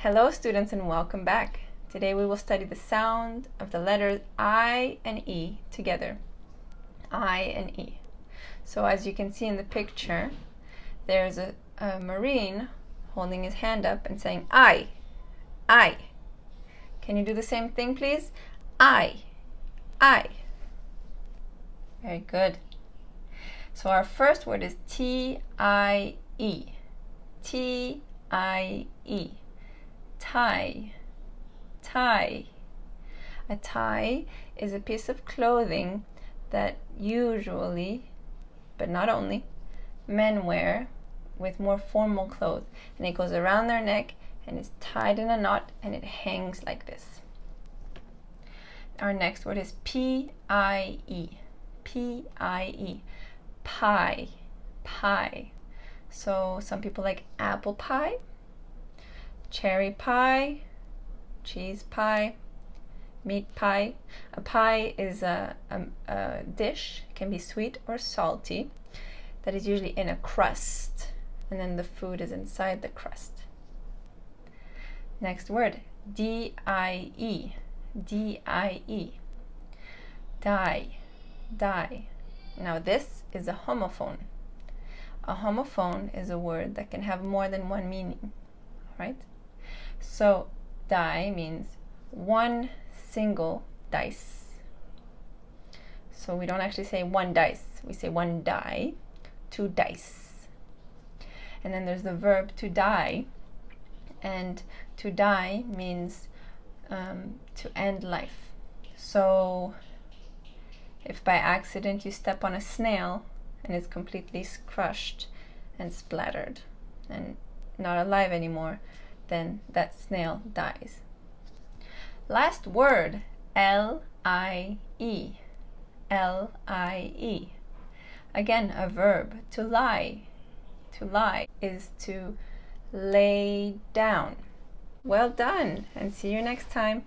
Hello students and welcome back. Today we will study the sound of the letters I and E together. I and E. So as you can see in the picture, there's a Marine holding his hand up and saying I. I. Can you do the same thing please? I. I. Very good. So our first word is T-I-E. T-I-E. Tie. Tie. A tie is a piece of clothing that usually, but not only, men wear with more formal clothes. And it goes around their neck and is tied in a knot and it hangs like this. Our next word is P-I-E. P-I-E. Pie. Pie. So some people like apple pie, cherry pie, cheese pie, meat pie. A pie is a dish, it can be sweet or salty, that is usually in a crust, and then the food is inside the crust. Next word, D-I-E. D-I-E. Die. Die. Now this is a homophone. A homophone is a word that can have more than one meaning, right? So die means one single dice. So we don't actually say one dice, we say one die, two dice. And then there's the verb to die, and to die means to end life. So if by accident you step on a snail and it's completely crushed and splattered and not alive anymore, then that snail dies. Last word, L-I-E. L-I-E. Again, a verb, to lie. To lie is to lay down. Well done, and see you next time.